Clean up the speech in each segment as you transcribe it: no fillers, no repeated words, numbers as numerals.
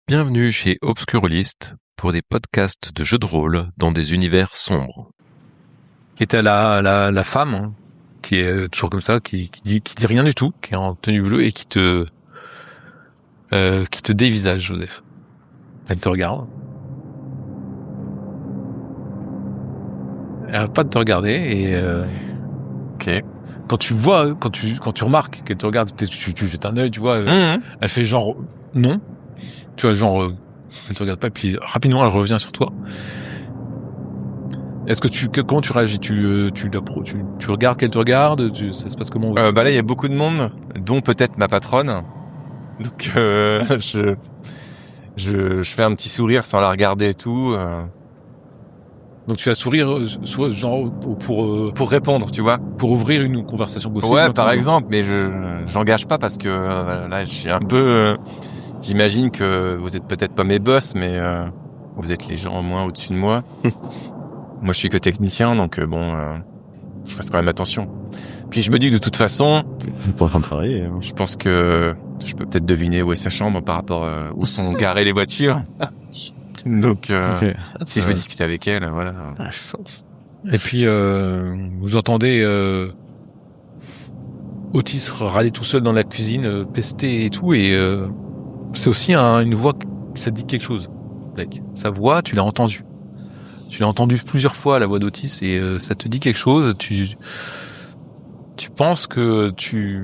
Bienvenue chez Obscurlist pour des podcasts de jeux de rôle dans des univers sombres. Et t'as la femme hein, qui est toujours comme ça, qui dit rien du tout, qui est en tenue bleue et qui te dévisage, Joseph. Elle te regarde. Elle arrête pas de te regarder et Ok. quand tu remarques qu'elle te regarde, tu jettes un œil, tu vois, elle fait genre non. Tu vois, genre, elle te regarde pas, puis rapidement, elle revient sur toi. Est-ce que comment tu réagis? Tu regardes qu'elle te regarde? Ça se passe comment? Là, il y a beaucoup de monde, dont peut-être ma patronne. Donc, je fais un petit sourire sans la regarder et tout. Donc tu vas sourire, genre, Pour répondre, tu vois. pour ouvrir une conversation possible. Ouais, par exemple, mais j'engage pas parce que là, je suis un peu... j'imagine que vous êtes peut-être pas mes boss, mais vous êtes les gens au moins au-dessus de moi. Moi, je suis que technicien, donc je fasse quand même attention. Puis je me dis que de toute façon, Pour en travailler. je pense que je peux peut-être deviner où est sa chambre par rapport où sont garées les voitures. Donc, Ok. si je veux discuter avec elle, voilà. Ah, chance. Et puis, vous entendez Otis râler tout seul dans la cuisine, pester et tout, et c'est aussi une voix, ça te dit quelque chose, Blake. Sa voix, tu l'as entendue. Tu l'as entendue plusieurs fois, la voix d'Otis, et ça te dit quelque chose. Tu penses que tu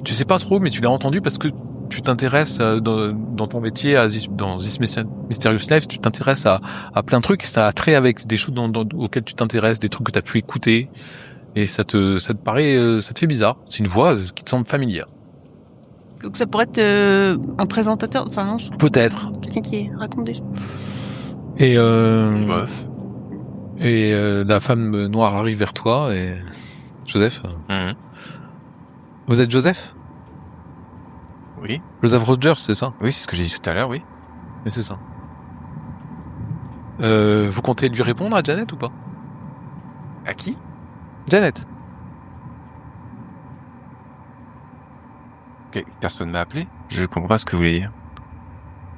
sais pas trop, mais tu l'as entendu parce que tu t'intéresses dans ton métier, dans This Mysterious Life, tu t'intéresses à plein de trucs, ça a trait avec des choses auxquelles tu t'intéresses, des trucs que tu as pu écouter, et ça te paraît, ça te fait bizarre. C'est une voix qui te semble familière. Donc ça pourrait être un présentateur, enfin non, Peut-être. quelqu'un qui raconte des choses. Et Bof. la femme noire arrive vers toi et Joseph. Mhm. Vous êtes Joseph? Oui. Joseph Rogers, c'est ça? Oui, c'est ce que j'ai dit tout à l'heure, oui. Mais c'est ça. Vous comptez lui répondre à Janet ou pas? À qui? Janet. Ok, personne m'a appelé. Je comprends pas ce que vous voulez dire.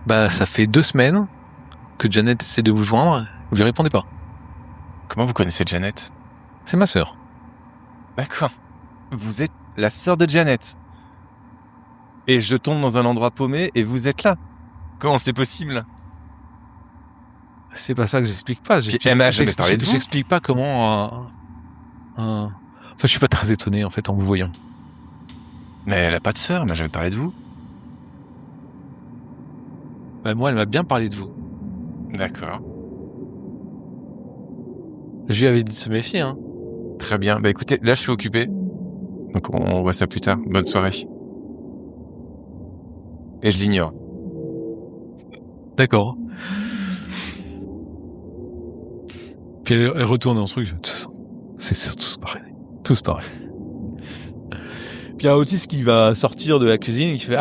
Bah, ça fait 2 semaines que Janet essaie de vous joindre. Vous lui répondez pas. Comment vous connaissez Janet? C'est ma sœur. D'accord. Vous êtes la sœur de Janet. Et je tombe dans un endroit paumé et vous êtes là. Comment c'est possible? C'est pas ça que j'explique pas. elle m'a jamais parlé de vous. J'explique pas comment Enfin, je suis pas très étonné, en fait, en vous voyant. Mais elle a pas de sœur, elle m'a jamais parlé de vous. Bah, moi, elle m'a bien parlé de vous. D'accord. Je lui avais dit de se méfier, hein. Très bien. Bah écoutez, là je suis occupé. Donc on voit ça plus tard. Bonne soirée. Et je l'ignore. D'accord. Puis elle retourne dans le truc. C'est tous pareil. Tous pareil. Puis il y a Otis qui va sortir de la cuisine et qui fait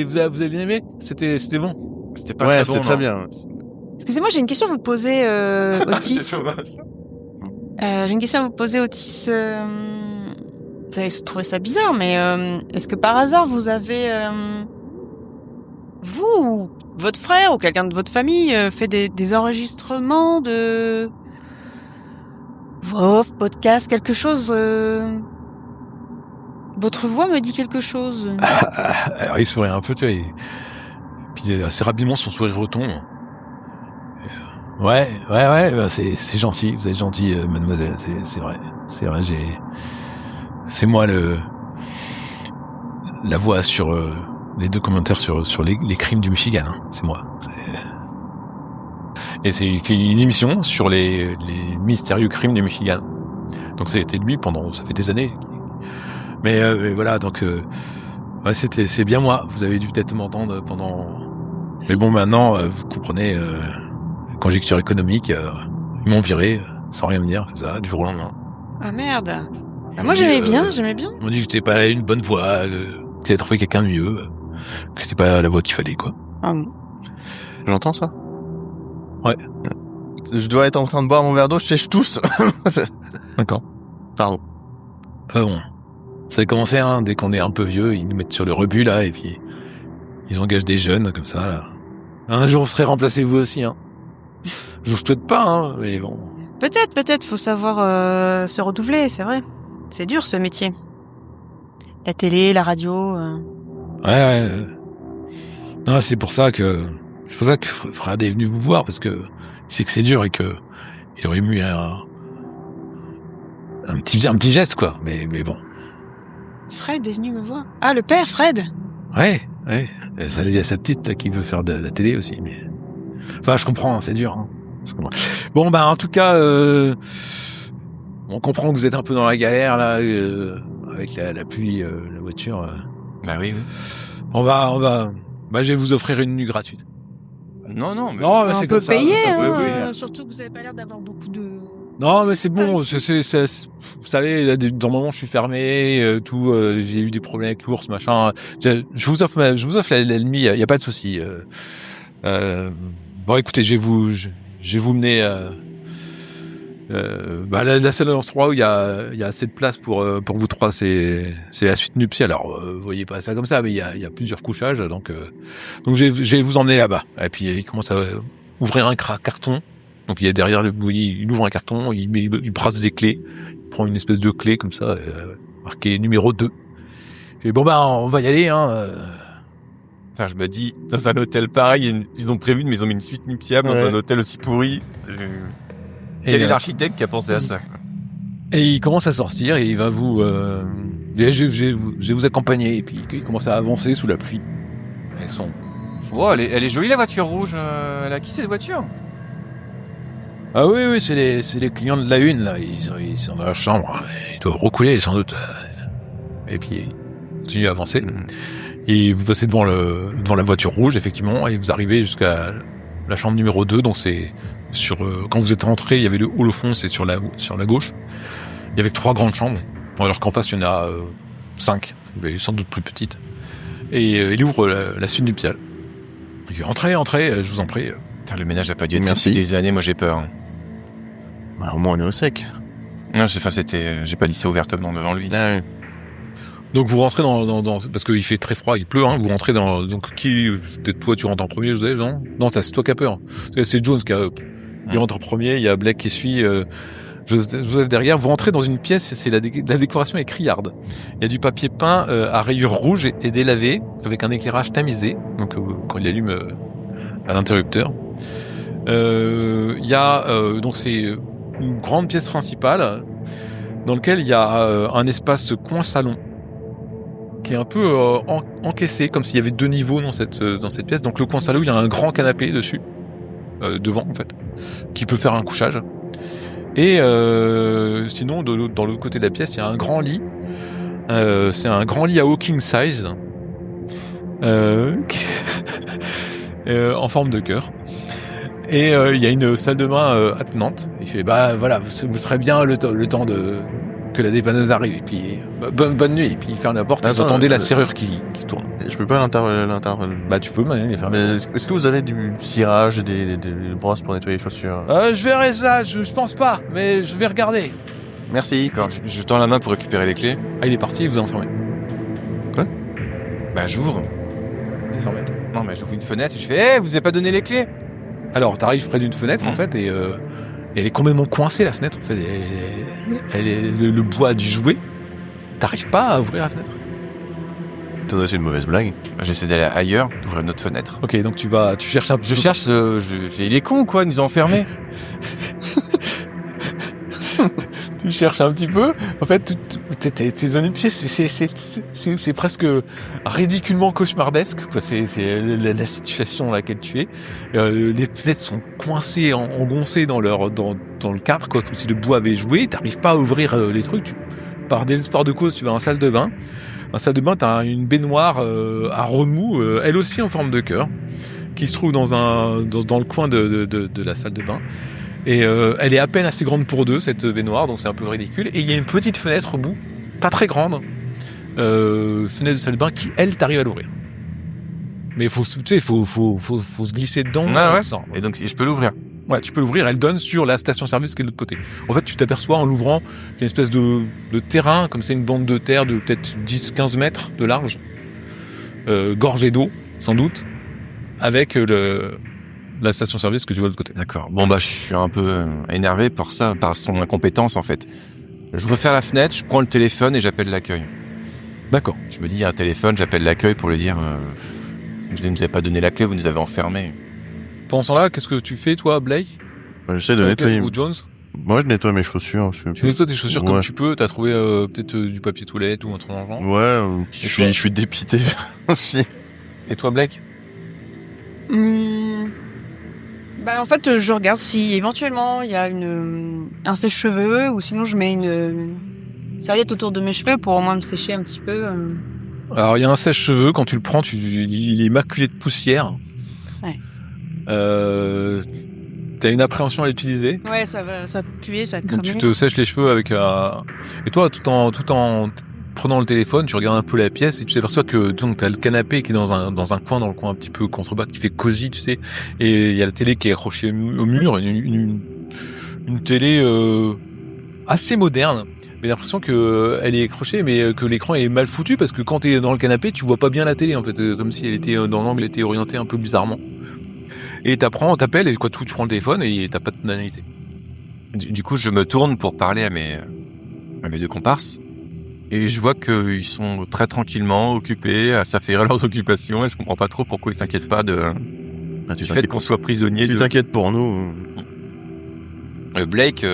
vous avez bien aimé? C'était bon. C'était pas Ouais, très bon, c'était très non. bien. Excusez-moi, j'ai une question à vous poser, Otis. C'est dommage. J'ai une question à vous poser, Otis. Vous allez trouver ça bizarre, mais est-ce que par hasard vous avez, vous ou votre frère ou quelqu'un de votre famille fait des enregistrements de voix off, podcast, quelque chose Votre voix me dit quelque chose. Alors il sourit un peu, tu vois. Puis assez rapidement son sourire retombe. Ouais, bah, c'est gentil, vous êtes gentil, mademoiselle, c'est vrai, c'est moi la voix sur les 2 commentaires sur les crimes du Michigan, hein. C'est moi. Et il fait une émission sur les mystérieux crimes du Michigan. Donc c'était lui ça fait des années. Mais voilà, donc ouais, c'est bien moi. Vous avez dû peut-être m'entendre pendant. Mais bon, maintenant vous comprenez. Conjecture économique, ils m'ont viré sans rien me dire, comme ça, du jour au lendemain. Ah merde. Bah, moi j'aimais bien. Ils m'ont dit que j'étais pas une bonne voix, que j'avais trouvé quelqu'un de mieux, que c'était pas la voix qu'il fallait, quoi. Ah bon. J'entends ça? Ouais. Je dois être en train de boire mon verre d'eau, je sèche tous. D'accord. Pardon. Bon. Ça a commencé, hein, dès qu'on est un peu vieux, ils nous mettent sur le rebut, là, et puis Ils engagent des jeunes comme ça. Là. Un jour, vous serez remplacés vous aussi. Hein. Je vous souhaite pas, hein, mais bon. Peut-être, faut savoir se renouveler, c'est vrai. C'est dur ce métier. La télé, la radio. Ouais. Non, c'est pour ça que Fred est venu vous voir parce que il sait que c'est dur et que il aurait mis un petit geste quoi. Mais bon. Fred est venu me voir. Ah, le père, Fred. Ouais. Ça il y a sa petite là, qui veut faire de la télé aussi, mais. Enfin, je comprends, c'est dur. Hein. Bon, bah en tout cas, on comprend que vous êtes un peu dans la galère là, avec la pluie, la voiture. Bah oui. On va. Bah, je vais vous offrir une nuit gratuite. Non, mais... Non, mais On c'est peut comme ça, payer, ça peut, hein, oui. surtout que vous avez pas l'air d'avoir beaucoup de... Non, mais c'est bon. Ah, Vous savez, là, dans le moment, je suis fermé, tout. J'ai eu des problèmes avec l'ours, machin. Je vous offre la nuit. Y a pas de souci. Bon, écoutez, je vais vous mener. La seule endroit où il y a assez de place pour vous trois, c'est la suite nuptiale. Alors, vous voyez pas ça comme ça, mais il y a plusieurs couchages, donc je vais vous emmener là-bas. Et puis il commence à ouvrir un carton. Donc il y a derrière le bouilli, il ouvre un carton, il brasse des clés, il prend une espèce de clé comme ça, marqué numéro 2. Et bon on va y aller, hein. Enfin, je me dis, dans un hôtel pareil, ils ont prévu, mais ils ont mis une suite nuptiale dans un hôtel aussi pourri. Quel est l'architecte qui a pensé à ça? Et il commence à sortir et il va vous... je vais vous accompagner. Et puis il commence à avancer sous la pluie. Oh, elle est jolie la voiture rouge. Elle a qui cette voiture? Ah oui, c'est les clients de la une, là. Ils sont dans leur chambre. Ils doivent recouler, sans doute. Et puis il continue à avancer. Et vous passez devant la voiture rouge, effectivement, et vous arrivez jusqu'à la chambre numéro 2, donc c'est sur quand vous êtes rentré, il y avait le hall au fond, c'est sur la gauche. Il y avait 3 grandes chambres, alors qu'en face il y en a 5, mais sans doute plus petites. Et il ouvre la suite nuptiale. Il dit entrez, je vous en prie. Putain, le ménage a pas dû être Merci. fait depuis des années, moi j'ai peur. Hein. Bah, au moins on est au sec. Non, j'ai pas dit ça ouvertement devant lui. Ah, oui. Donc vous rentrez dans parce qu'il fait très froid, il pleut, hein, vous rentrez dans donc peut-être toi tu rentres en premier, Joseph, non? Non, c'est toi qui as peur. C'est Jones qui il rentre en premier, il y a Blake qui suit, Joseph derrière. Vous rentrez dans une pièce, c'est la décoration est criarde. Il y a du papier peint à rayures rouges et délavé avec un éclairage tamisé. Donc quand il allume à l'interrupteur, il y a donc c'est une grande pièce principale dans laquelle il y a un espace coin salon qui est un peu encaissé, comme s'il y avait 2 niveaux dans cette pièce. Donc le coin salon, il y a un grand canapé dessus, devant en fait, qui peut faire un couchage. Et sinon, dans l'autre côté de la pièce, il y a un grand lit. C'est un grand lit à king size, en forme de cœur. Et il y a une salle de bain attenante. Il fait voilà, vous serez bien le temps que la dépanneuse arrive. Et puis bonne nuit. Et puis il ferme la porte. Vous entendez la serrure qui tourne. Je peux pas Bah tu peux les fermer. Mais est-ce que vous avez du cirage et des brosses pour nettoyer les chaussures? Je verrai ça. Je pense pas, mais je vais regarder. Merci. D'accord, je tends la main pour récupérer les clés. Ah, il est parti. Il vous a enfermé. Bah j'ouvre. C'est fermé. Non, mais j'ouvre une fenêtre et je fais, vous avez pas donné les clés? Alors t'arrives près d'une fenêtre en fait et elle est complètement coincée la fenêtre en fait. Le bois a dû jouer. T'arrives pas à ouvrir la fenêtre. C'est une mauvaise blague. J'essaie d'aller ailleurs, d'ouvrir une autre fenêtre. Ok, donc tu cherches un peu. Il est con ou quoi, ils nous ont enfermés? Tu cherches un petit peu. En fait, t'es dans une pièce, c'est presque ridiculement cauchemardesque. Quoi. C'est la situation dans laquelle tu es. Les fenêtres sont coincées, engoncées dans le cadre, quoi, comme si le bois avait joué. T'arrives pas à ouvrir les trucs. Par désespoir de cause, tu vas en salle de bain. En salle de bain, t'as une baignoire à remous, elle aussi en forme de cœur, qui se trouve dans le coin de la salle de bain. Et elle est à peine assez grande pour 2, cette baignoire, donc c'est un peu ridicule. Et il y a une petite fenêtre au bout, pas très grande, fenêtre de salle de bain qui, elle, t'arrive à l'ouvrir. Mais faut se glisser dedans. Ah ouais. Et donc je peux l'ouvrir. Ouais, tu peux l'ouvrir, elle donne sur la station-service qui est de l'autre côté. En fait, tu t'aperçois en l'ouvrant qu'il y a une espèce de terrain, comme c'est une bande de terre de peut-être 10-15 mètres de large, gorgée d'eau. sans doute, avec la station-service que tu vois de l'autre côté. D'accord. Bon, bah, je suis un peu énervé par ça, par son incompétence, en fait. Je referme la fenêtre, je prends le téléphone et j'appelle l'accueil. D'accord. Je me dis, il y a un téléphone, j'appelle l'accueil pour lui dire, vous ne nous avez pas donné la clé, vous nous avez enfermés. Pendant ce temps-là, qu'est-ce que tu fais, toi, Blake? J'essaie de nettoyer. Ou Jones? Moi, je nettoie mes chaussures. Tu nettoies tes chaussures comme Ouais. tu peux. T'as trouvé peut-être du papier toilette ou un truc dans le genre. Ouais, je suis dépité aussi. Et toi, Blake? Bah, en fait, je regarde si éventuellement il y a un sèche-cheveux ou sinon je mets une serviette autour de mes cheveux pour au moins me sécher un petit peu. Alors, il y a un sèche-cheveux. Quand tu le prends, il est maculé de poussière. Ouais. T'as une appréhension à l'utiliser. Ouais, ça va puer, ça va Donc cramer. tu te sèches les cheveux avec et toi tout en prenant le téléphone, tu regardes un peu la pièce et tu t'aperçois que donc t'as le canapé qui est dans un coin, dans le coin un petit peu contrebas, qui fait cosy, tu sais, et il y a la télé qui est accrochée au mur, une télé assez moderne, mais j'ai l'impression que elle est accrochée, mais que l'écran est mal foutu parce que quand t'es dans le canapé, tu vois pas bien la télé en fait, comme si elle était dans l'angle, elle était orientée un peu bizarrement. Et t'appelles et quoi, tu prends le téléphone et t'as pas de tonalité. Du coup, je me tourne pour parler à mes deux comparses. Et je vois qu'ils sont très tranquillement occupés à s'affairer leurs occupations et je comprends pas trop pourquoi ils s'inquiètent pas du fait qu'on soit prisonnier. Tu t'inquiètes pour nous. Blake,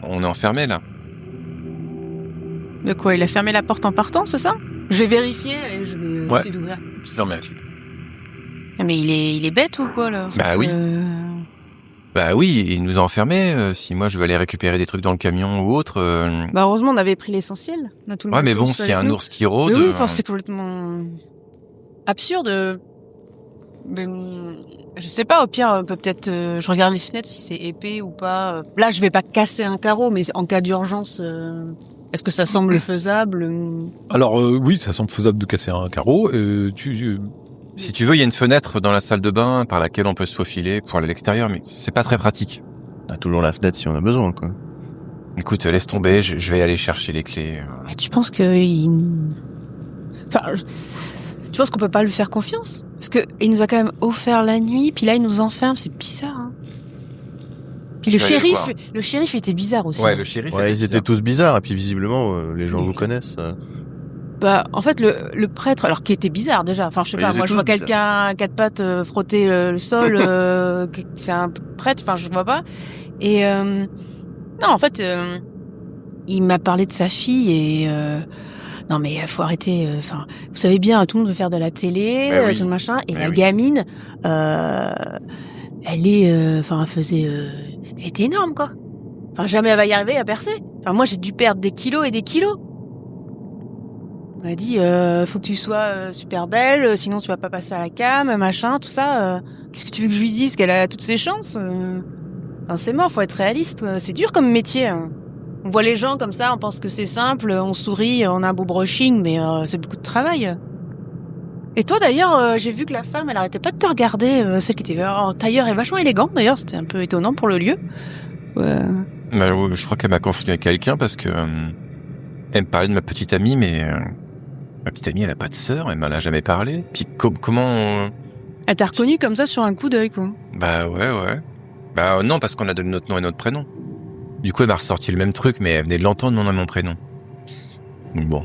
on est enfermé là. De quoi? Il a fermé la porte en partant, c'est ça? Je vais vérifier et je vais Ouais. essayer d'ouvrir. C'est fermé à clé. Ah, mais il est bête ou quoi là? Bah oui. Bah oui, il nous a enfermés. Si moi je veux aller récupérer des trucs dans le camion ou autre. Bah heureusement on avait pris l'essentiel. On a tout le Ouais, mais matos bon, s'il y a un avec nous. ours qui rôde. Mais oui, enfin c'est complètement absurde. Mais, je sais pas, au pire, peut-être je regarde les fenêtres si c'est épais ou pas. Là, je vais pas casser un carreau, mais en cas d'urgence, est-ce que ça semble faisable? Alors oui, ça semble faisable de casser un carreau. Si tu veux, il y a une fenêtre dans la salle de bain par laquelle on peut se faufiler pour aller à l'extérieur, mais c'est pas très pratique. On a toujours la fenêtre si on a besoin, quoi. Écoute, laisse tomber, je vais aller chercher les clés. Mais tu penses que tu penses qu'on peut pas lui faire confiance? Parce que il nous a quand même offert la nuit, puis là il nous enferme, c'est bizarre. Hein. Puis Je vais aller voir. le shérif était bizarre aussi. Ouais, hein. le shérif. Ouais, ils étaient tous bizarres, et puis visiblement, les gens Oui. vous connaissent. Bah, en fait, le prêtre, alors qui était bizarre déjà. Enfin, je sais Mais pas. ils Moi, étaient je vois tous quelqu'un à quatre pattes frotter le sol. C'est un prêtre. Enfin, je vois pas. Et non, en fait, il m'a parlé de sa fille et non, mais faut arrêter. Enfin, vous savez bien, tout le monde veut faire de la télé, Bah oui. tout le machin. Et Bah la oui. gamine, elle est, enfin, elle faisait, elle était énorme quoi. Enfin, jamais elle va y arriver à percer. Enfin, moi, j'ai dû perdre des kilos et des kilos. On m'a dit, faut que tu sois super belle, sinon tu vas pas passer à la cam, machin, tout ça. Qu'est-ce que tu veux que je lui dise, qu'elle a toutes ses chances Enfin, c'est mort, faut être réaliste. C'est dur comme métier. Hein. On voit les gens comme ça, on pense que c'est simple, on sourit, on a un beau brushing, mais c'est beaucoup de travail. Et toi d'ailleurs, j'ai vu que la femme, elle arrêtait pas de te regarder, celle qui était en tailleur et vachement élégante d'ailleurs, c'était un peu étonnant pour le lieu. Bah, je crois qu'elle m'a confondu avec quelqu'un parce que elle me parlait de ma petite amie, mais ma petite amie, elle a pas de sœur, elle m'en a jamais parlé. Puis comment Elle t'a reconnu comme ça sur un coup d'œil, quoi. Bah ouais. Bah non, parce qu'on a donné notre nom et notre prénom. Du coup, elle m'a ressorti le même truc, mais elle venait de l'entendre, mon nom et mon prénom. Donc bon,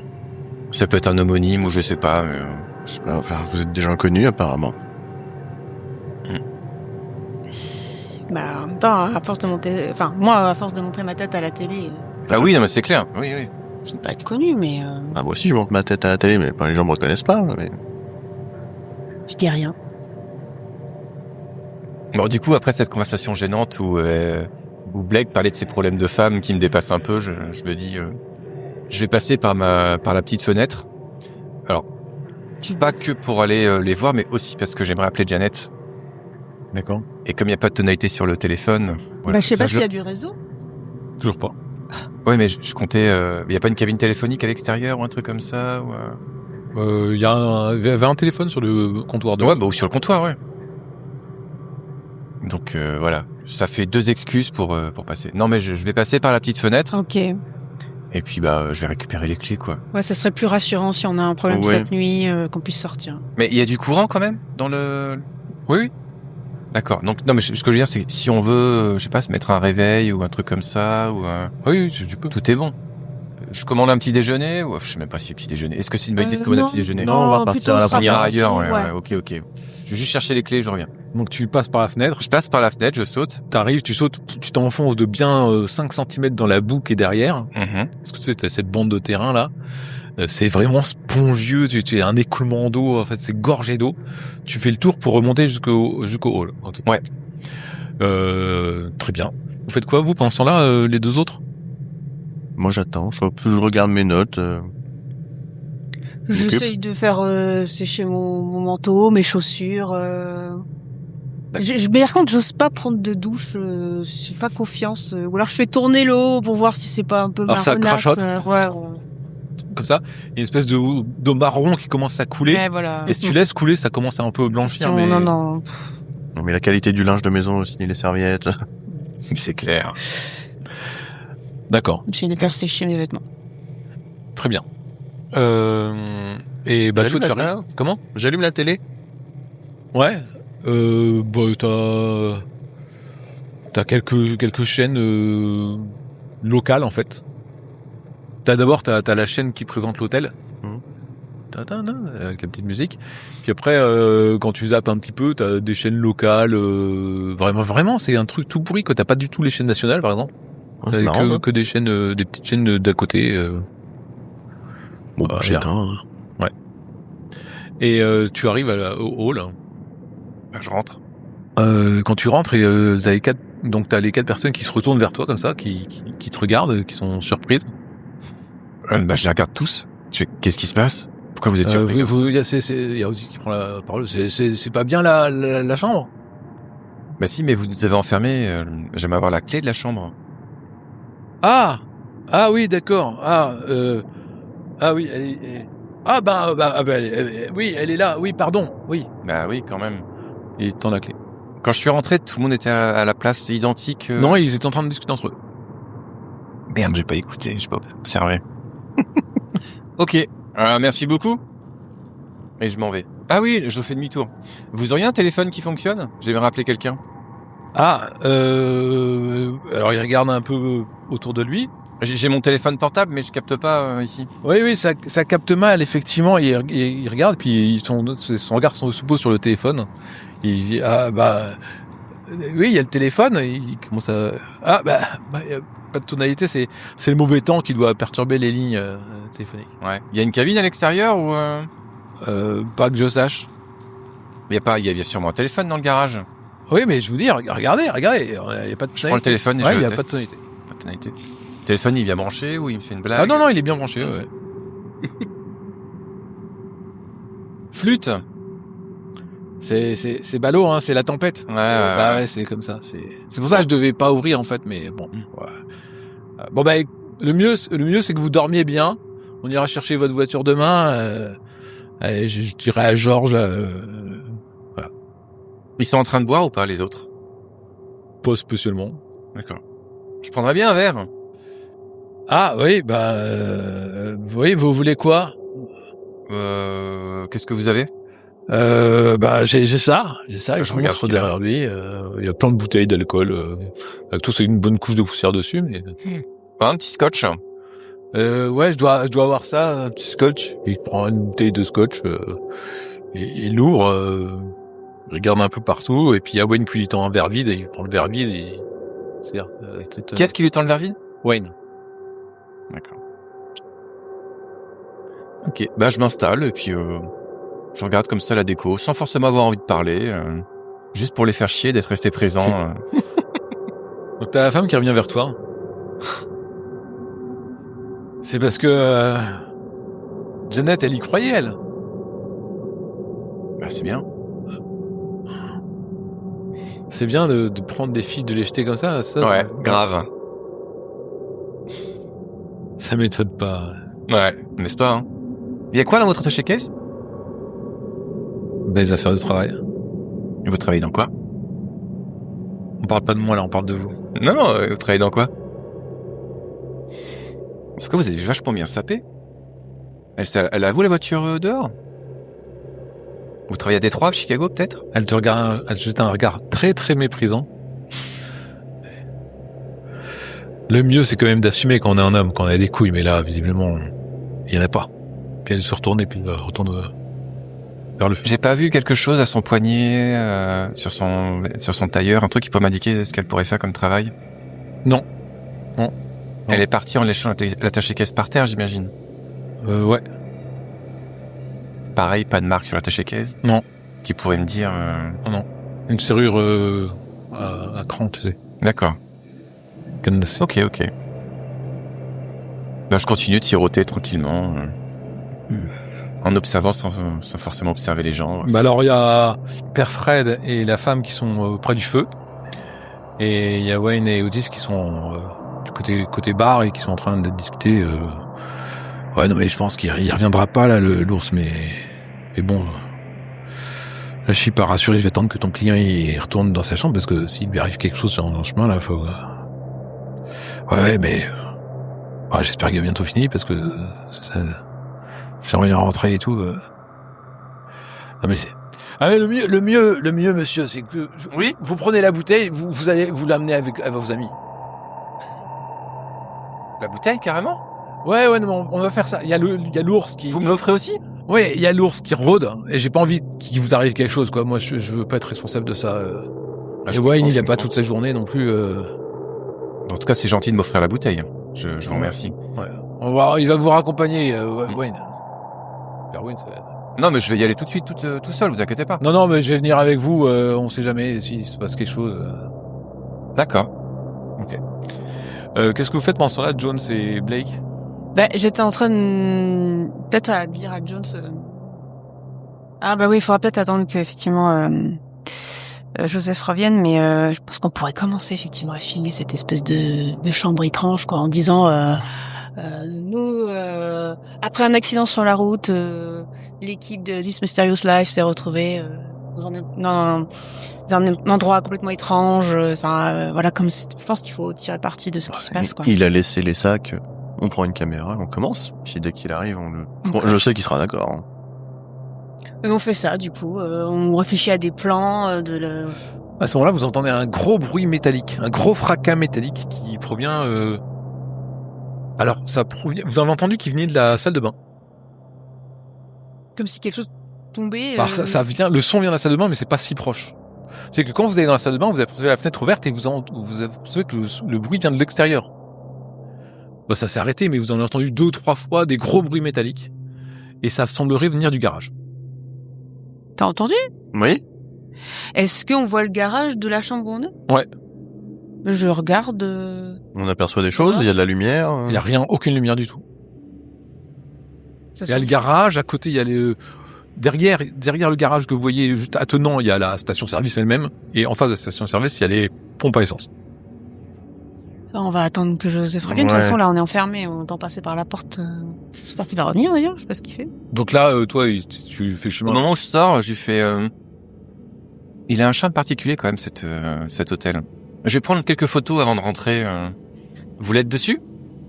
ça peut être un homonyme ou je sais pas, mais... Je sais pas, vous êtes déjà inconnus, apparemment. Bah, en même temps, à force de monter, enfin, moi, à force de montrer ma tête à la télé, Ah oui, non, mais c'est clair, oui. je ne pas être connue, mais Ah, moi aussi, je monte ma tête à la télé, mais les gens me reconnaissent pas, mais... je dis rien. Bon, du coup, après cette conversation gênante où Blake parlait de ses problèmes de femme qui me dépassent un peu, je me dis, je vais passer par la petite fenêtre. Alors, pas que pour aller les voir, mais aussi parce que j'aimerais appeler Janet. D'accord. Et comme il n'y a pas de tonalité sur le téléphone... Voilà, Bah, je sais ça, pas s'il y a du réseau. Toujours pas. Ouais, mais je comptais... Il n'y a pas une cabine téléphonique à l'extérieur ou un truc comme ça ou, Il y avait un téléphone sur le comptoir de... Ouais, bah, ou sur le comptoir, ouais. Donc voilà, ça fait 2 excuses pour passer. Non, mais je vais passer par la petite fenêtre. Ok. Et puis je vais récupérer les clés, quoi. Ouais, ça serait plus rassurant si on a un problème Ouais. cette nuit, qu'on puisse sortir. Mais il y a du courant quand même dans le... Oui. D'accord. Donc non, mais ce que je veux dire, c'est que si on veut, je sais pas, se mettre un réveil ou un truc comme ça, ou Oui, tu peux. tout est bon. Je commande un petit déjeuner, ou je sais même pas si petit déjeuner. Est-ce que c'est une bonne idée de commander un petit déjeuner? Non, on va repartir plutôt à la on sera On ira pas- ailleurs, ouais, Ouais. ok. Je vais juste chercher les clés, je reviens. Donc tu passes par la fenêtre, Je passe par la fenêtre, je saute. t'arrives, tu sautes, tu t'enfonces de bien 5 cm dans la boue qui est derrière. Parce que tu sais, t'as cette bande de terrain là. C'est vraiment spongieux, tu as un écoulement d'eau, en fait c'est gorgé d'eau. Tu fais le tour pour remonter jusqu'au hall. Ok. Ouais. Très bien. Vous faites quoi vous pendant ce temps-là, les deux autres? Moi, j'attends. Je regarde mes notes. J'essaye de faire sécher mon manteau, mes chaussures. Mais par contre, j'ose pas prendre de douche. J'ai pas confiance. Ou alors je fais tourner l'eau pour voir si c'est pas un peu Alors ça marronasse. crachote. Ouais. Comme ça, il y a une espèce d'eau marron qui commence à couler. Ouais, voilà. Et si tu laisses couler, ça commence à un peu blanchir. Mais... Non. Non, mais la qualité du linge de maison aussi, les serviettes. C'est clair. D'accord, J'essaie de faire sécher mes vêtements. très bien. Et bah tu J'allume arrives. la- Comment? J'allume la télé. Ouais. T'as quelques chaînes locales en fait. T'as la chaîne qui présente l'hôtel. Mhm. Ta-da-da, avec la petite musique. Puis après, quand tu zappes un petit peu, t'as des chaînes locales. Vraiment, c'est un truc tout pourri. T'as pas du tout les chaînes nationales, par exemple. C'est T'as marrant, hein. que des chaînes, des petites chaînes d'à côté. Bon, Ah, j'éteins. Et tu arrives au hall. Je rentre. Quand tu rentres, et vous avez t'as les 4 personnes qui se retournent vers toi comme ça, qui te regardent, qui sont surprises. Je les regarde tous. Qu'est-ce qui se passe? Pourquoi vous êtes surpris? Il y a Ozzy qui prend la parole. C'est pas bien la chambre. Bah si, mais vous nous avez enfermés. J'aime avoir la clé de la chambre. Ah oui, d'accord. Oui, oui, elle est là. Oui, pardon. Oui. Bah oui, quand même. Il tend la clé. Quand je suis rentré, tout le monde était à la place identique. Non, ils étaient en train de discuter entre eux. Merde, j'ai pas écouté, j'ai pas observé. Ok, merci beaucoup. Et je m'en vais. Ah oui, je fais demi-tour. Vous auriez un téléphone qui fonctionne? J'ai rappelé quelqu'un. Alors il regarde un peu autour de lui. J'ai mon téléphone portable, mais je capte pas ici. Oui, ça capte mal, effectivement. Il regarde, puis son regard se pose sur le téléphone. Il dit, oui, il y a le téléphone. Il commence à, y a pas de tonalité, c'est le mauvais temps qui doit perturber les lignes téléphoniques. Ouais. Il y a une cabine à l'extérieur ou Pas que je sache. il y a sûrement un téléphone dans le garage. Oui, mais je vous dis, regardez, il y a pas de tonalité. Je prends le téléphone et Ouais, je il y a le pas de teste. tonalité. Pas de tonalité. Le téléphone, il vient brancher ou il me fait une blague? Ah non, il est bien branché, ouais. Flûte. C'est ballot, hein, c'est la tempête. Ouais. C'est comme ça. C'est pour ça que je devais pas ouvrir en fait, mais bon. Ouais. Le mieux c'est que vous dormiez bien. On ira chercher votre voiture demain. Je dirais à Georges. Voilà. Ils sont en train de boire ou pas, les autres? Pas spécialement. D'accord. Je prendrais bien un verre. Ah oui, oui, vous voulez quoi? Qu'est-ce que vous avez? J'ai ça. Il Je se regarde montre ce qu'il y a. derrière lui. Il y a plein de bouteilles d'alcool. Avec tout, c'est une bonne couche de poussière dessus, mais. Un petit scotch. Ouais, je dois avoir ça, un petit scotch. Il prend une bouteille de scotch, il l'ouvre, il regarde un peu partout, et puis il y a Wayne qui lui tend un verre vide, et il prend le verre vide et Qu'est-ce qui lui tend le verre vide? Wayne. D'accord. Ok, je m'installe et puis je regarde comme ça la déco, sans forcément avoir envie de parler, juste pour les faire chier d'être restés présents. Donc t'as la femme qui revient vers toi. C'est parce que Janet, elle y croyait, elle. C'est bien. C'est bien de prendre des filles, de les jeter comme ça. Ouais, grave. Ça m'étonne pas. Ouais, n'est-ce pas, hein? Il y a quoi dans votre attaché-caisse? Les affaires de travail. Et vous travaillez dans quoi? On parle pas de moi là, on parle de vous. Non, vous travaillez dans quoi? En tout cas, vous avez vachement bien sapé. Elle a vous la voiture dehors? Vous travaillez à Détroit, Chicago, peut-être? Elle te regarde, elle te jette un regard très très méprisant. Le mieux, c'est quand même d'assumer quand on est un homme, quand on a des couilles, mais là, visiblement, il y en a pas. Puis elle se retourne et puis retourne vers le feu. J'ai pas vu quelque chose à son poignet, sur son tailleur, un truc qui peut m'indiquer ce qu'elle pourrait faire comme travail. Non. Elle est partie en léchant l'attaché-caisse par terre, j'imagine. Ouais. Pareil, pas de marque sur l'attaché-caisse. Non. Qui pourrait me dire. Non. Une serrure à cran, tu sais. D'accord. Cadenassée. Ok. Ben, je continue de siroter tranquillement, en observant sans forcément observer les gens. Bah alors il y a Père Fred et la femme qui sont près du feu, et il y a Wayne et Otis qui sont du côté bar et qui sont en train de discuter. Ouais, non mais je pense qu'il reviendra pas là l'ours, mais bon. Là, je suis pas rassuré. Je vais attendre que ton client il retourne dans sa chambre parce que s'il lui arrive quelque chose dans le chemin là, faut. Ouais, mais j'espère qu'il a bientôt fini parce que ça j'aimerais bien rentrer et tout. Non mais c'est. Ah mais le mieux, monsieur, c'est que Oui. vous prenez la bouteille, vous allez vous l'amener à vos amis. La bouteille, carrément? Ouais, non, on va faire ça. Il y a l'ours qui. Vous me l'offrez aussi? Ouais, il y a l'ours qui rôde et j'ai pas envie qu'il vous arrive quelque chose, quoi. Moi, je veux pas être responsable de ça. Je Wayne, comprends, il a je pas comprends. toute sa journée non plus. En tout cas, c'est gentil de m'offrir la bouteille. Je vous remercie. Ouais. Il va vous raccompagner, Wayne. Vers Wayne, ça va être. Non, mais je vais y aller tout de suite, tout seul, vous inquiétez pas. Non, mais je vais venir avec vous. On sait jamais s'il se passe quelque chose. D'accord. Qu'est-ce que vous faites pendant ce temps-là, Jones et Blake? Bah, j'étais en train de peut-être à dire à Jones. Ah bah oui, il faudra peut-être attendre que effectivement Joseph revienne, mais je pense qu'on pourrait commencer effectivement à filmer cette espèce de chambre étrange, quoi, en disant nous après un accident sur la route, l'équipe de This Mysterious Life s'est retrouvée dans un endroit complètement étrange. Voilà, comme je pense qu'il faut tirer parti de ce qui se passe, quoi. Il a laissé les sacs. On prend une caméra, on commence. Puis dès qu'il arrive, je sais qu'il sera d'accord. Hein. Et on fait ça, du coup. On réfléchit à des plans À ce moment-là, vous entendez un gros bruit métallique, un gros fracas métallique qui provient. Alors, ça provient. Vous en avez entendu qui venait de la salle de bain. comme si quelque chose tombait. Alors, ça vient. Le son vient de la salle de bain, mais c'est pas si proche. C'est que quand vous allez dans la salle de bain, vous apercevez la fenêtre ouverte et vous apercevez que le bruit vient de l'extérieur. Bah, ça s'est arrêté, mais vous en avez entendu 2 ou 3 fois des gros bruits métalliques, et ça semblerait venir du garage. T'as entendu? Oui. Est-ce qu'on voit le garage de la chambre où on est? Ouais. Je regarde. On aperçoit des choses, il y a de la lumière. Il y a rien, aucune lumière du tout. Il y a le garage, à côté il y a derrière le garage que vous voyez juste attenant, il y a la station-service elle-même, et en face de la station-service, il y a les pompes à essence. On va attendre que Joseph revienne. De toute Ouais. façon, là, on est enfermé. On entend passer par la porte. J'espère qu'il va revenir, d'ailleurs. Je sais pas ce qu'il fait. Donc là, toi, tu fais le Au chemin. moment où je sors, je lui fais... Il a un charme particulier quand même, cet hôtel. Je vais prendre quelques photos avant de rentrer. Vous l'êtes dessus?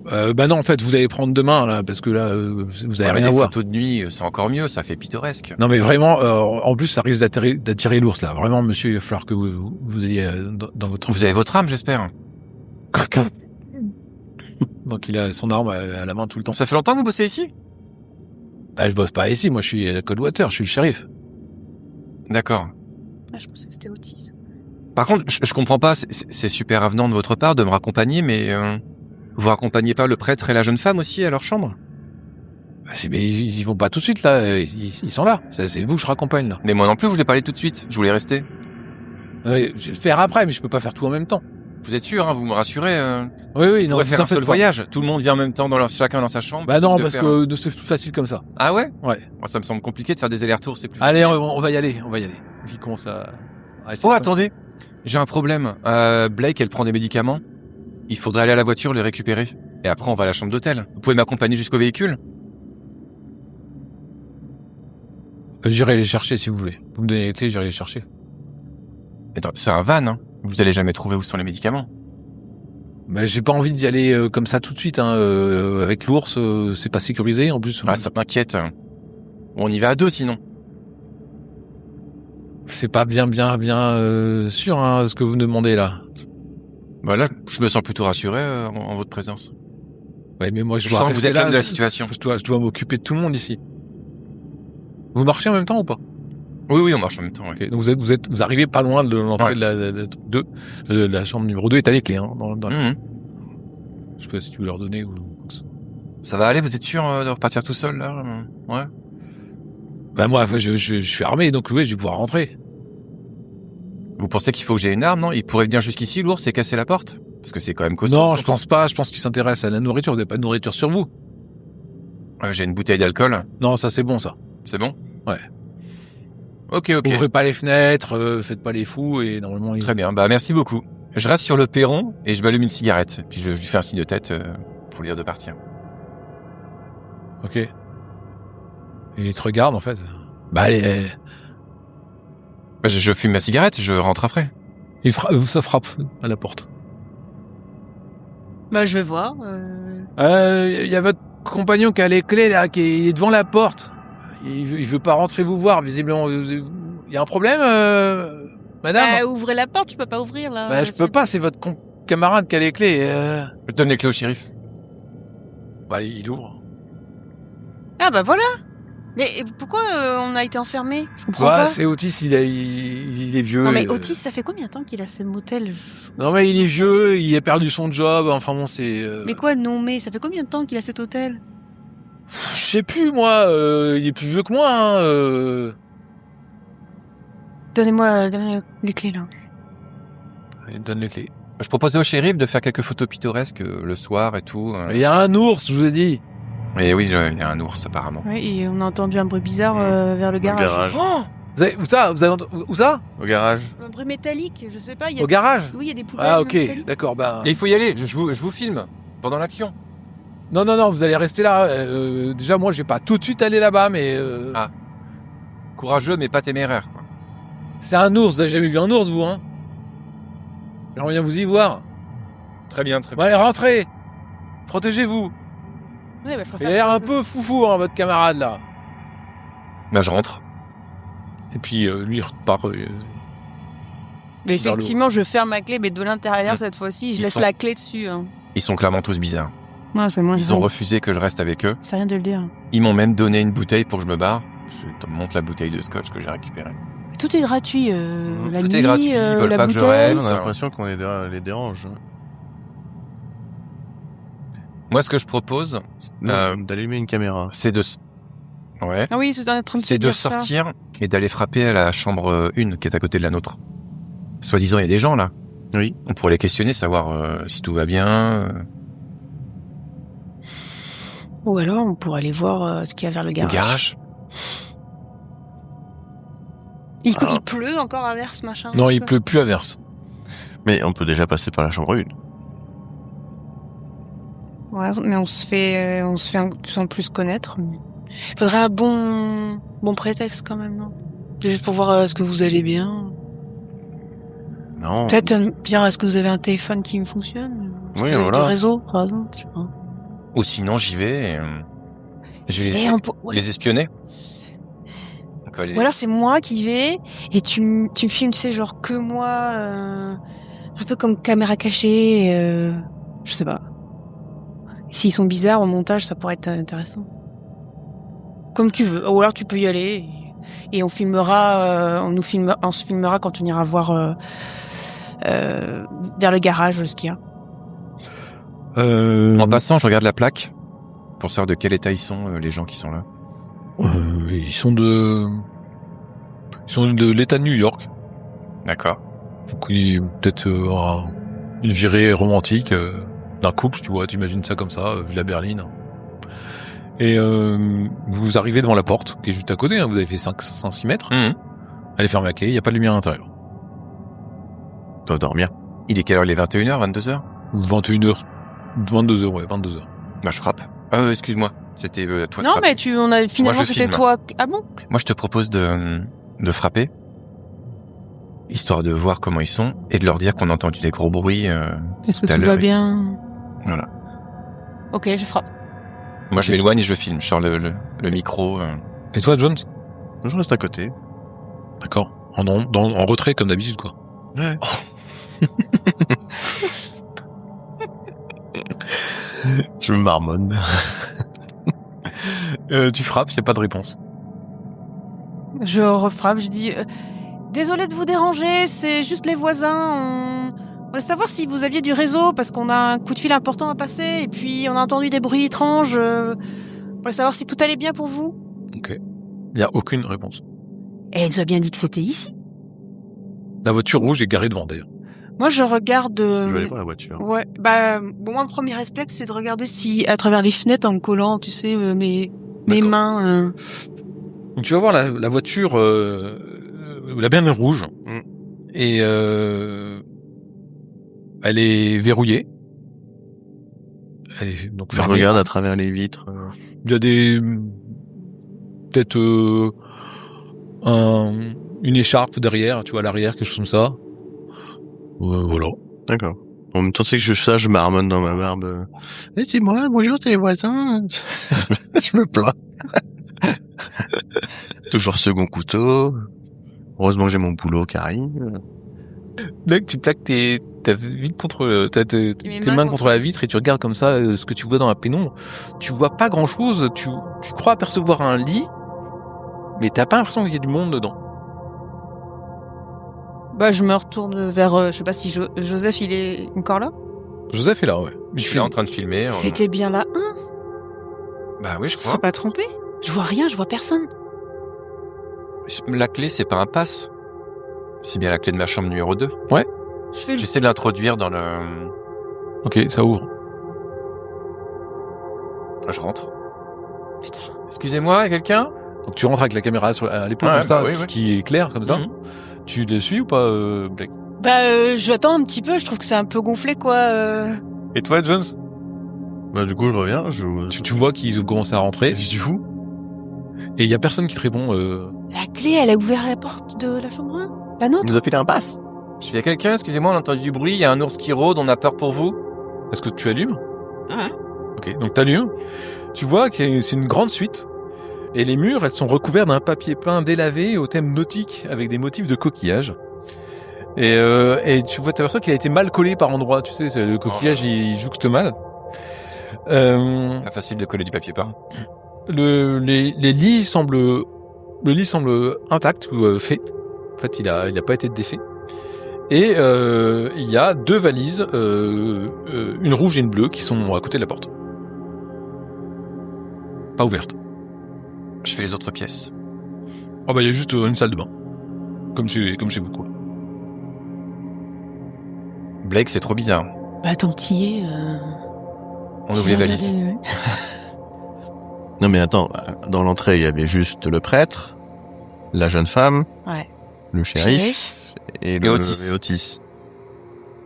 Bah non, en fait, vous allez prendre demain, là, parce que là, vous avez Ouais, rien à les voir. photos de nuit, c'est encore mieux, ça fait pittoresque. Non, mais vraiment, en plus, ça risque d'attirer l'ours, là. Vraiment, monsieur, il va falloir que vous ayez dans votre... Vous avez votre âme, j'espère. Donc il a son arme à la main tout le temps. Ça fait longtemps que vous bossez ici? Bah, je bosse pas ici, moi je suis à Coldwater, je suis le shérif. D'accord. Ah, je pensais que c'était Otis. Par contre, je comprends pas, c'est super avenant de votre part de me raccompagner, mais vous raccompagnez pas le prêtre et la jeune femme aussi à leur chambre? Bah, mais ils y vont pas tout de suite là, ils sont là. C'est vous que je raccompagne là. Mais moi non plus, je voulais parler tout de suite, je voulais rester. Je vais le faire après, mais je peux pas faire tout en même temps. Vous êtes sûr, hein, vous me rassurez Oui, On non, pourrait faire vous en un faites seul pas. voyage, tout le monde vient en même temps, chacun dans sa chambre. Bah non, de parce faire que c'est plus facile comme ça. Ah ouais? Ouais. Moi, ça me semble compliqué de faire des allers-retours, c'est plus Allez, facile. on va y aller. Puis il commence à Oh, attendez, j'ai un problème. Blake, elle prend des médicaments. Il faudrait aller à la voiture les récupérer. Et après, on va à la chambre d'hôtel. Vous pouvez m'accompagner jusqu'au véhicule? J'irai les chercher si vous voulez. Vous me donnez les clés, j'irai les chercher. Attends, c'est un van, hein. Vous allez jamais trouver où sont les médicaments. Bah, j'ai pas envie d'y aller comme ça tout de suite. Avec l'ours, c'est pas sécurisé en plus. Ah, ça m'inquiète. On y va à 2 sinon. C'est pas bien sûr ce que vous me demandez là. Bah là, je me sens plutôt rassuré en votre présence. Ouais, mais moi je Je dois sens que vous rester êtes là. l'homme de la situation. Je dois m'occuper de tout le monde ici. Vous marchez en même temps ou pas? Oui, on marche en même temps. Oui. Okay. Donc vous arrivez pas loin de l'entrée de la chambre numéro 2 est à les clés. Je sais pas si tu veux leur donner ou. Ça va aller, vous êtes sûr de repartir tout seul là? Ouais. Bah moi, je suis armé, donc oui, je vais pouvoir rentrer. Vous pensez qu'il faut que j'ai une arme, non? Il pourrait venir jusqu'ici, l'ours, et casser la porte? Parce que c'est quand même costaud. Non, je pense pas. Je pense qu'il s'intéresse à la nourriture. Vous avez pas de nourriture sur vous? J'ai une bouteille d'alcool. Non, ça c'est bon, ça. C'est bon? Ouais. Ok. Ouvrez pas les fenêtres, faites pas les fous, et normalement... Très bien, bah merci beaucoup. Je reste sur le perron et je m'allume une cigarette. Puis je lui fais un signe de tête pour lui dire de partir. Ok. Et il te regarde, en fait. Bah allez... Bah, je fume ma cigarette, je rentre après. Ça frappe à la porte. Bah, je vais voir. Y a votre compagnon qui a les clés, là, qui est devant la porte. Il veut pas rentrer vous voir, visiblement. Il y a un problème, madame? Ouvrez la porte, je peux pas ouvrir, là. Bah, je peux pas, c'est votre camarade qui a les clés. Je donne les clés au shérif. Bah, il ouvre. Ah, bah voilà. Mais pourquoi on a été enfermés? Je comprends pas. C'est Otis, il est vieux. Non, mais Otis, ça fait combien de temps qu'il a ce motel? Non, mais il est vieux, il a perdu son job, enfin bon, c'est... Mais quoi, non, mais ça fait combien de temps qu'il a cet hôtel? Je sais plus, moi, il est plus vieux que moi, Donnez-moi les clés, là. Il donne les clés. Je proposais au shérif de faire quelques photos pittoresques le soir et tout. Il y a un ours, je vous ai dit. Et oui, il y a un ours apparemment. Ouais, et on a entendu un bruit bizarre vers le garage. Oh, où ça? Où ça? Au garage. Un bruit métallique, je sais pas. Il y a Au garage? Oui, il y a des poubelles. Ah, ok, métalliques. d'accord, bah... Et il faut y aller, je vous filme pendant l'action. Non, vous allez rester là. Déjà, moi, je vais pas tout de suite aller là-bas, mais... Ah. Courageux mais pas téméraire, quoi. C'est un ours, vous avez jamais vu un ours, vous, hein? J'aimerais bien vous y voir. Très bien. Bon, allez, rentrez. Protégez-vous. Ouais, bah, Il a l'air un peu foufou, hein, votre camarade, là. Bah je rentre. Et puis, lui, il repart... Mais vers le effectivement, je ferme ma clé, mais de l'intérieur cette fois-ci, je Ils laisse sont- la clé dessus. Hein. Ils sont clairement tous bizarres. Ouais, c'est moi. Ils ont refusé que je reste avec eux. C'est rien de le dire. Ils m'ont même donné une bouteille pour que je me barre. Je te montre la bouteille de scotch que j'ai récupérée. Tout est gratuit. La Tout nuit, est gratuit, ils veulent la pas que je bouteille. reste. On a l'impression qu'on les dérange. Moi, ce que je propose, D'allumer une caméra. c'est de... Ouais. Ah oui, c'est en train de se C'est de dire ça. sortir et d'aller frapper à la chambre 1 qui est à côté de la nôtre. Soi-disant, il y a des gens là. Oui. On pourrait les questionner, savoir si tout va bien. Ou alors, on pourrait aller voir ce qu'il y a vers le Au garage. garage. Il pleut encore à verse, machin. Non, tout il ça. pleut plus à verse. Mais on peut déjà passer par la chambre 1. Ouais, mais on se fait de plus en plus connaître. Faudrait un bon prétexte quand même, non? Juste pour voir est-ce que vous allez bien. Non. Peut-être bien, est-ce que vous avez un téléphone qui fonctionne? Est-ce Oui, que vous avez voilà. du réseau, par exemple, je sais pas. Ou sinon, j'y vais et je vais Et on peut- les espionner. Donc, Ou alors c'est moi qui vais et tu me filmes, tu sais, genre que moi, un peu comme caméra cachée, je sais pas. S'ils sont bizarres au montage, ça pourrait être intéressant. Comme tu veux. Ou alors tu peux y aller et on filmera, on se filmera quand on ira voir vers le garage ce qu'il y a. En passant, je regarde la plaque pour savoir de quel état ils sont, les gens qui sont là. Ils sont de l'État de New York. D'accord. Donc, peut-être une virée romantique d'un couple, tu vois, t'imagines ça comme ça, vu la berline. Et vous arrivez devant la porte, qui est juste à côté, hein, vous avez fait 500-6 mètres. Mhm. Elle est fermée à clé, il n'y a pas de lumière à l'intérieur. Tu dois dormir. Il est quelle heure? Il est 21h, 22h? 21h, 22h, ouais, 22h. Bah, je frappe. Excuse-moi. C'était toi de Non, frapper. mais on a finalement Moi, je c'était filme. toi. Ah bon? Moi, je te propose de frapper. histoire de voir comment ils sont et de leur dire qu'on a entendu des gros bruits. Est-ce que tout à tout l'heure va bien? Voilà. Ok, je frappe. Moi, je m'éloigne et je filme. Je sors le micro. Et toi, Jones? Je reste à côté. D'accord. En retrait, comme d'habitude, quoi. Ouais. Je me marmonne. Tu frappes, y a pas de réponse. Je refrappe, je dis désolé de vous déranger, c'est juste les voisins. On voulait savoir si vous aviez du réseau parce qu'on a un coup de fil important à passer et puis on a entendu des bruits étranges. On voulait savoir si tout allait bien pour vous. Ok. Y a aucune réponse. Et elle nous a bien dit que c'était ici. La voiture rouge est garée devant, d'ailleurs. Moi, je regarde. Je vais aller voir la voiture. Ouais, bon, moi, mon premier réflexe, c'est de regarder si, à travers les fenêtres, en me collant, tu sais, mes D'accord. mains. Donc tu vas voir la voiture, la benne rouge, et elle est verrouillée. Elle est donc Je fermée. regarde à travers les vitres. Il y a peut-être une écharpe derrière, tu vois, à l'arrière, quelque chose comme ça. Voilà. D'accord. En même temps, tu sais que je marmonne dans ma barbe. Eh, c'est moi, bonjour, c'est les voisins. Je me plains. Toujours second couteau. Heureusement que j'ai mon boulot qui arrive. Mec, tu plaques ta vitre contre tes mains mains contre la vitre et tu regardes comme ça ce que tu vois dans la pénombre. Tu vois pas grand chose. Tu crois apercevoir un lit, mais t'as pas l'impression qu'il y ait du monde dedans. Bah, je me retourne vers, je sais pas si Joseph, il est encore là. Joseph est là, ouais. Je suis là en train de filmer. C'était bien là, hein? Bah oui, je Je serais crois. pas trompé. Je vois rien, je vois personne. La clé, c'est pas un passe. C'est bien la clé de ma chambre numéro 2. Je fais le... J'essaie de l'introduire dans le... Ok, ça ouvre. Je rentre. Putain, Excusez-moi, y a quelqu'un? Donc tu rentres avec la caméra à l'épaule Ouais, comme ça, bah oui, qui est clair comme ça. Mhm. Tu le suis ou pas, Blake? Bah, je attends un petit peu, je trouve que c'est un peu gonflé, quoi. Et toi, Jones? Bah, du coup, je reviens, Tu vois qu'ils ont commencé à rentrer. du coup. Et il y a personne qui te répond. La clé, elle a ouvert la porte de la chambre 1? La nôtre? Il nous a filé un pass. Il y a quelqu'un? Excusez-moi, on a entendu du bruit. Il y a un ours qui rôde. On a peur pour vous. Est-ce que tu allumes? Mhm. Ok, donc t'allumes. Tu vois que c'est une grande suite. Et les murs, elles sont recouvertes d'un papier peint délavé au thème nautique avec des motifs de coquillages. Et tu vois, t'aperçois qu'il a été mal collé par endroits. Tu sais, le coquillage, il jouxte mal. Pas facile de coller du papier peint. Le lit semble intact ou fait. En fait, il a pas été défait. Et il y a 2 valises, une rouge et une bleue, qui sont à côté de la porte. Pas ouverte. Je fais les autres pièces. Oh bah il y a juste une salle de bain, comme chez vous quoi. Blake, c'est trop bizarre. Bah, tant que t'y es, On ouvre les valises. Non, mais attends, dans l'entrée, il y avait juste le prêtre, la jeune femme, Ouais. le shérif et Et Otis. et Otis.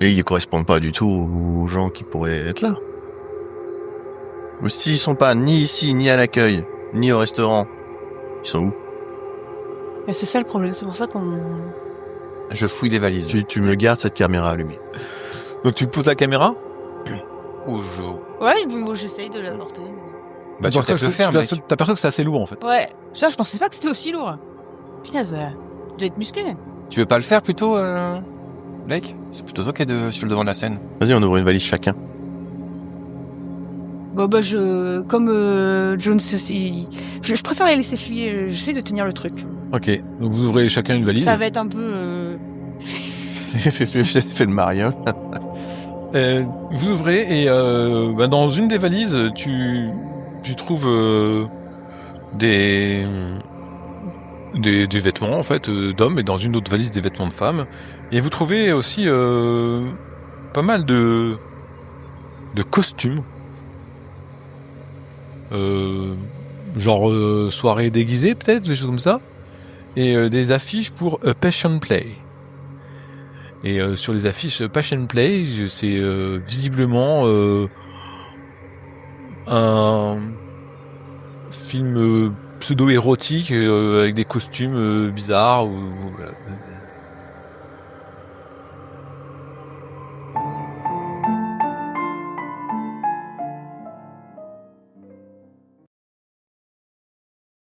Et ils correspondent pas du tout aux gens qui pourraient être là. Ou s'ils sont pas ni ici, ni à l'accueil, ni au restaurant, ils sont où? Et c'est ça le problème, c'est pour ça qu'on... Je fouille les valises. Tu me gardes cette caméra allumée. Donc tu poses la caméra. Ou je... Ouais, moi j'essaye de la porter. Bah, tu vas peut-être le faire, mec. T'aperçois que c'est assez lourd en fait. Ouais, je pensais pas que c'était aussi lourd. Putain, ça doit être musclé. Tu veux pas le faire plutôt, Blake? C'est plutôt toi qui es sur le devant de la scène. Vas-y, on ouvre une valise chacun. Bon bah comme Jones aussi, je préfère les laisser fuir. J'essaie de tenir le truc. Ok, donc vous ouvrez chacun une valise. Ça va être un peu. Fais le mariage. Vous ouvrez et dans une des valises, tu trouves des vêtements en fait d'hommes et dans une autre valise des vêtements de femmes. Et vous trouvez aussi pas mal de costumes. Genre soirée déguisée peut-être, des choses comme ça. Et des affiches pour A Passion Play. Et sur les affiches Passion Play, c'est visiblement un film pseudo-érotique avec des costumes bizarres.